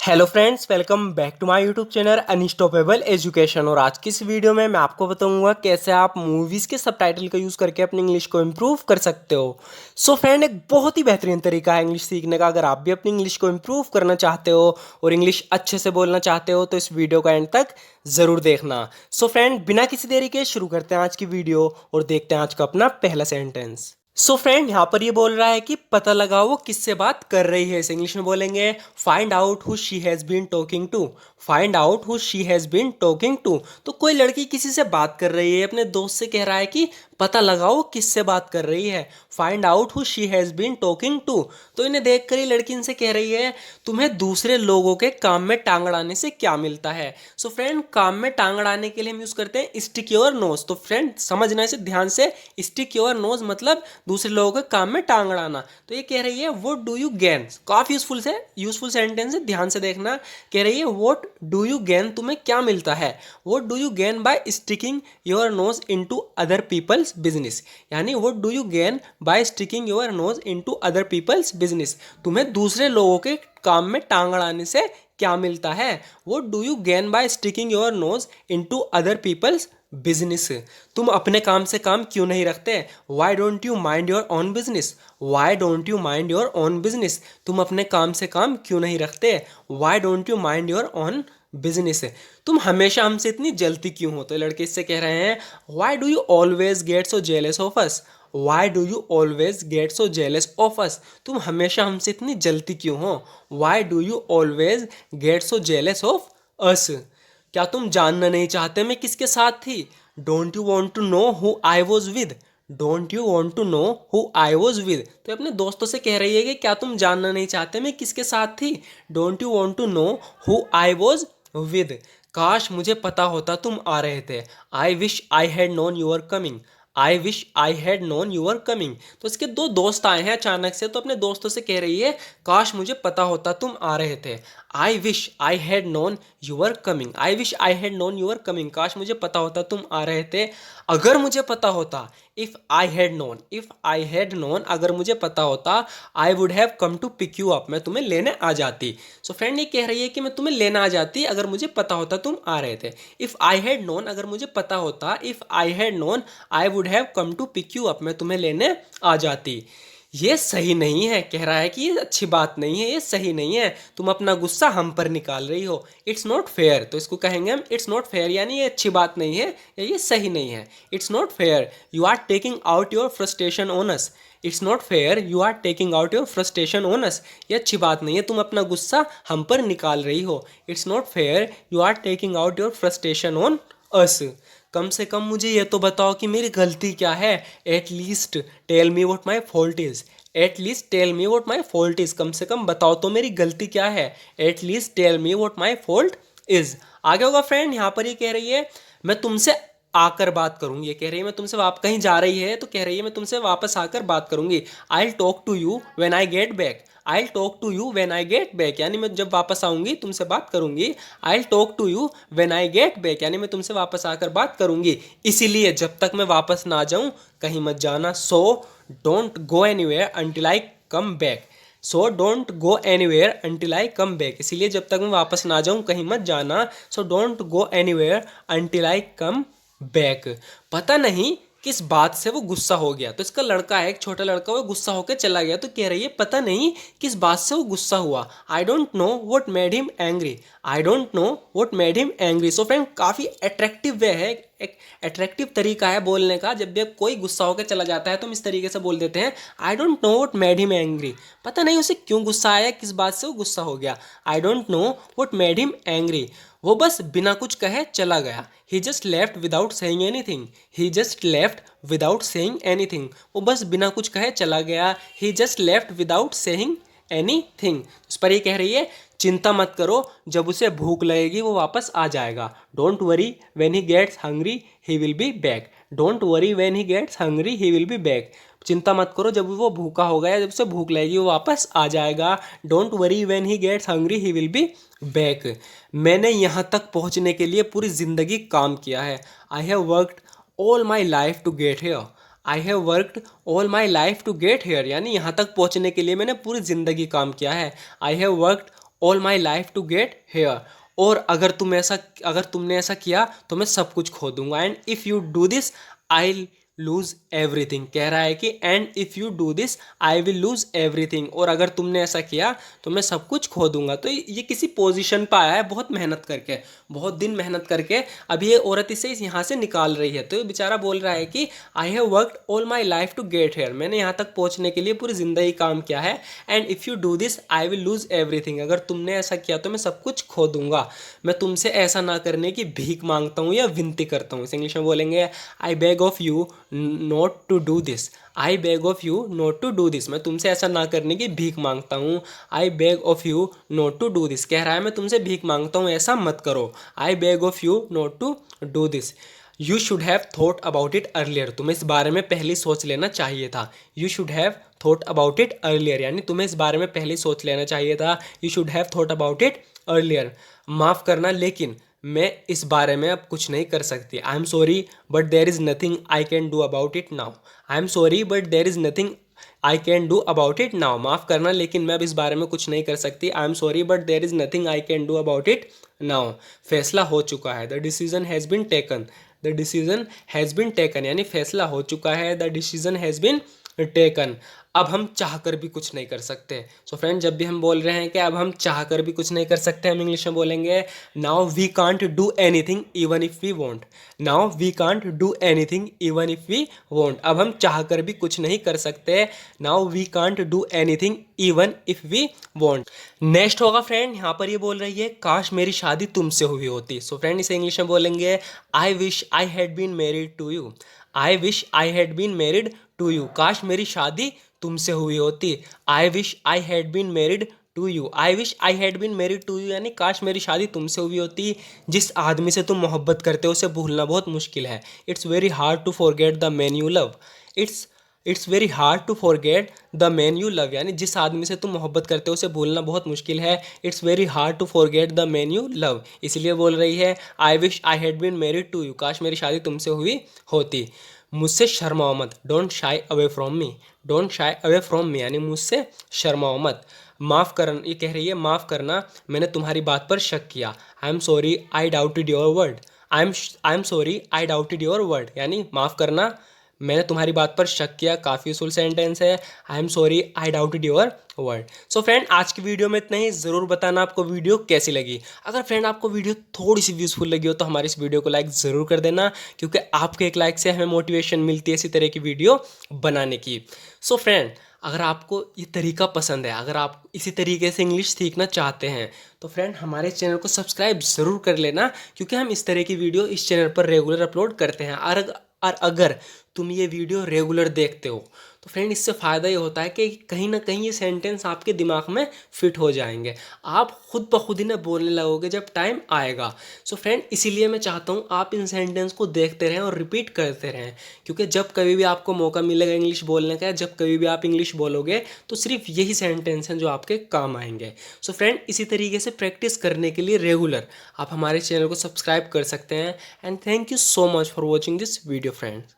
Hello friends, welcome back to my YouTube channel unstoppable education. और आज की इस वीडियो में मैं आपको बताऊंगा कैसे आप मूवीज़ के सबटाइटल का यूज़ करके अपनी इंग्लिश को इम्प्रूव कर सकते हो। सो फ्रेंड, एक बहुत ही बेहतरीन तरीका है इंग्लिश सीखने का। अगर आप भी अपनी इंग्लिश को इम्प्रूव करना चाहते हो और इंग्लिश अच्छे से बोलना चाहते हो तो इस वीडियो का एंड तक ज़रूर देखना। सो फ्रेंड, बिना किसी देरी के शुरू करते हैं आज की वीडियो और देखते हैं आज का अपना पहला सेंटेंस। सो फ्रेंड, यहाँ पर ये बोल रहा है कि पता लगाओ वो किससे बात कर रही है। इसे इंग्लिश में बोलेंगे find out who she has been talking to. Find out who she has been talking to. तो कोई लड़की किसी से बात कर रही है, अपने दोस्त से कह रहा है कि पता लगाओ किससे बात कर रही है। Find out who she has been talking to. तो इन्हें देख कर ही लड़की इनसे कह रही है तुम्हें दूसरे लोगों के काम में टांग अड़ाने से क्या मिलता है। सो फ्रेंड, काम में टांग अड़ाने के लिए हम यूज़ करते हैं स्टिक योर नोज। तो फ्रेंड समझना इसे ध्यान से, स्टिक योर नोज मतलब दूसरे लोगों के काम में टांग अड़ाना। तो ये कह रही है व्हाट डू यू गेन। काफी यूजफुल सेंटेंस है, ध्यान से देखना। कह रही है व्हाट डू यू गेन, तुम्हें क्या मिलता है। What do you gain by sticking your nose into other people's business. यानी what do you gain by sticking your nose into other people's business. तुम्हें दूसरे लोगों के काम में टांग अड़ाने से क्या मिलता है। What do you gain by sticking your nose into other people's business. तुम अपने काम से काम क्यों नहीं रखते। Why don't you mind your own business. Why don't you mind your own business. तुम अपने काम से काम क्यों नहीं रखते। Why don't you mind your own business. तुम हमेशा हमसे इतनी जलती क्यों हो। तो लड़के इससे कह रहे हैं why do you always get so jealous of us. Why do you always get so jealous of us. तुम हमेशा हमसे इतनी जलती क्यों हो। Why do you always get so jealous of us. क्या तुम जानना नहीं चाहते मैं किसके साथ थी। Don't you want to know who I was with. Don't you want to know who I was with. तो अपने दोस्तों से कह रही है कि क्या तुम जानना नहीं चाहते मैं किसके साथ थी। Don't you want to know who I was with. काश मुझे पता होता तुम आ रहे थे। I wish I had known you're coming. I wish I had known you're coming. तो इसके दो दोस्त आए हैं अचानक से, तो अपने दोस्तों से कह रही है काश मुझे पता होता तुम आ रहे थे। I wish I had known you're coming. I wish I had known you're coming. काश मुझे पता होता तुम आ रहे थे। अगर मुझे पता होता, if I had known, if I had known, अगर मुझे पता होता, I would have come to pick you up, मैं तुम्हें लेने आ जाती। सो फ्रेंड, ये कह रही है कि मैं तुम्हें लेना आ जाती अगर मुझे पता होता तुम आ रहे थे। इफ आई हैड नोन, अगर मुझे पता होता, if I had known I would have come to pick you up, मैं तुम्हें लेने आ जाती। ये सही नहीं है, कह रहा है कि ये अच्छी बात नहीं है, ये सही नहीं है, तुम अपना गुस्सा हम पर निकाल रही हो। It's not fair. तो इसको कहेंगे हम इट्स नॉट फेयर, यानी ये अच्छी बात नहीं है या ये सही नहीं है। It's not fair you are taking out your frustration on us. It's not fair you are taking out your frustration on us. ये अच्छी बात नहीं है, तुम अपना गुस्सा हम पर निकाल रही हो। It's not fair you are taking out your frustration on us. कम से कम मुझे ये तो बताओ कि मेरी गलती क्या है। At least tell me what my fault is. At least tell me what my fault is. कम से कम बताओ तो मेरी गलती क्या है। At least tell me what my fault is. आगे होगा फ्रेंड, यहाँ पर ये कह रही है मैं तुमसे आकर बात करूंगी। ये कह रही है मैं तुमसे कहीं जा रही है तो कह रही है मैं तुमसे वापस आकर बात करूंगी। I talk to you when I get back. I talk to you when I get back, यानी मैं जब वापस आऊंगी तुमसे बात करूंगी। I talk to you when I get back, यानी मैं तुमसे वापस आकर बात करूंगी। इसीलिए जब तक मैं वापस ना आ जाऊं कहीं मत जाना। So don't go anywhere until I come back. So don't go anywhere until I come back, इसीलिए जब तक मैं वापस ना जाऊं कहीं मत जाना। So don't go anywhere until I come back. पता नहीं किस बात से वो गुस्सा हो गया। तो इसका लड़का है, एक छोटा लड़का, वो गुस्सा होकर चला गया। तो कह रही है पता नहीं किस बात से वो गुस्सा हुआ। आई don't know what made him angry. I don't know what made him angry. So friend, काफ़ी अट्रैक्टिव वे है, एक अट्रैक्टिव तरीका है बोलने का। जब भी कोई गुस्सा होकर चला जाता है तो हम इस तरीके से बोल देते हैं आई don't know what made him angry. पता नहीं उसे क्यों गुस्सा आया, किस बात से वो गुस्सा हो गया। I don't know what made him angry. वो बस बिना कुछ कहे चला गया। He just left without saying anything. He just left without saying anything. वो बस बिना कुछ कहे चला गया। He just left without saying anything. इस पर ये कह रही है चिंता मत करो, जब उसे भूख लगेगी वो वापस आ जाएगा। Don't worry when he gets hungry he will be back. Don't worry when he gets hungry he will be back. चिंता मत करो, जब वो भूखा होगा या जब उसे भूख लगेगी वो वापस आ जाएगा। Don't worry when he gets hungry he will be back. मैंने यहाँ तक पहुँचने के लिए पूरी ज़िंदगी काम किया है। I have worked all my life to get here. I have worked all my life to get here, यानी यहाँ तक पहुँचने के लिए मैंने पूरी ज़िंदगी काम किया है। I have worked all my life to get here. और अगर तुमने ऐसा किया तो मैं सब कुछ खो दूंगा। And if you do this I lose everything, कह रहा है कि and if you do this I will lose everything, और अगर तुमने ऐसा किया तो मैं सब कुछ खो दूंगा। तो ये किसी पोजीशन पर आया है बहुत मेहनत करके, बहुत दिन मेहनत करके। अभी ये औरत इसे यहाँ से निकाल रही है, तो ये बेचारा बोल रहा है कि I have worked all my life to get here, मैंने यहाँ तक पहुँचने के लिए पूरी ज़िंदगी काम किया है। And if you do this I will lose everything, अगर तुमने ऐसा किया तो मैं सब कुछ खो दूंगा। मैं तुमसे ऐसा ना करने की भीख मांगता हूँ या विनती करता हूँ। इस इंग्लिश में बोलेंगे I beg of you not to do this, I beg of you not to do this, मैं तुमसे ऐसा ना करने की भीख मांगता हूँ। I beg of you not to do this, कह रहा है मैं तुमसे भीख मांगता हूँ ऐसा मत करो। I beg of you not to do this. You should have thought about it earlier, तुम्हें इस बारे में पहले सोच लेना चाहिए था। You should have thought about it earlier, यानी तुम्हें इस बारे में पहले सोच लेना चाहिए था। You should have thought about it earlier. माफ़ करना लेकिन मैं इस बारे में अब कुछ नहीं कर सकती। I am sorry but there is nothing I can do about it now. I am sorry but there is nothing I can do about it now, माफ़ करना लेकिन मैं अब इस बारे में कुछ नहीं कर सकती। I am sorry but there is nothing I can do about it now. फैसला हो चुका है, the decision has been taken, the decision has been taken, यानी फैसला हो चुका है, the decision has been taken. अब हम चाह कर भी कुछ नहीं कर सकते। सो फ्रेंड, जब भी हम बोल रहे हैं कि अब हम चाह कर भी कुछ नहीं कर सकते, हम इंग्लिश में बोलेंगे now we can't do anything even if we want. Now we can't do anything even if we want, अब हम चाह कर भी कुछ नहीं कर सकते। Now we can't do anything even if we want. Next होगा फ्रेंड, यहाँ पर ये बोल रही है काश मेरी शादी तुमसे हुई होती। सो फ्रेंड, इसे इंग्लिश में बोलेंगे I wish I had been married to you. I wish I had been married to you, काश मेरी शादी तुमसे हुई होती। I wish I had been married to you, I wish I had been married to you, यानी काश मेरी शादी तुमसे हुई होती। जिस आदमी से तुम मोहब्बत करते हो उसे भूलना बहुत मुश्किल है। It's very hard to forget the man you love. It's very hard to forget the man you love, यानी जिस आदमी से तुम मोहब्बत करते हो उसे भूलना बहुत मुश्किल है। It's very hard to forget the man you love, इसलिए बोल रही है I wish I had been married to you, काश मेरी शादी तुमसे हुई होती। मुझसे शर्माओ मत, don't shy away from me, don't shy away from me, यानी मुझसे शर्माओ मत। माफ़ करना, ये कह रही है माफ़ करना मैंने तुम्हारी बात पर शक किया। आई am sorry I doubted your word. I am sorry I doubted your word, यानी माफ़ करना मैंने तुम्हारी बात पर शक किया, काफ़ी यूजफुल सेंटेंस है। आई am sorry I doubted your word. So friend, आज की वीडियो में इतना ही। ज़रूर बताना आपको वीडियो कैसी लगी। अगर फ्रेंड आपको वीडियो थोड़ी सी यूजफुल लगी हो तो हमारी इस वीडियो को लाइक ज़रूर कर देना, क्योंकि आपके एक लाइक से हमें मोटिवेशन मिलती है इसी तरह की वीडियो बनाने की। सो फ्रेंड, अगर आपको ये तरीका पसंद है, अगर आप इसी तरीके से इंग्लिश सीखना चाहते हैं तो फ्रेंड हमारे चैनल को सब्सक्राइब ज़रूर कर लेना, क्योंकि हम इस तरह की वीडियो इस चैनल पर रेगुलर अपलोड करते हैं। और अगर तुम ये वीडियो रेगुलर देखते हो तो फ्रेंड इससे फ़ायदा ये होता है कि कहीं ना कहीं ये सेंटेंस आपके दिमाग में फिट हो जाएंगे, आप खुद ब खुद इन्हें बोलने लगोगे जब टाइम आएगा। सो फ्रेंड, इसीलिए मैं चाहता हूँ आप इन सेंटेंस को देखते रहें और रिपीट करते रहें, क्योंकि जब कभी भी आपको मौका मिलेगा इंग्लिश बोलने का, जब कभी भी आप इंग्लिश बोलोगे तो सिर्फ यही सेंटेंस हैं जो आपके काम आएंगे। सो फ्रेंड, इसी तरीके से प्रैक्टिस करने के लिए रेगुलर आप हमारे चैनल को सब्सक्राइब कर सकते हैं। And thank you so much for watching this video friends.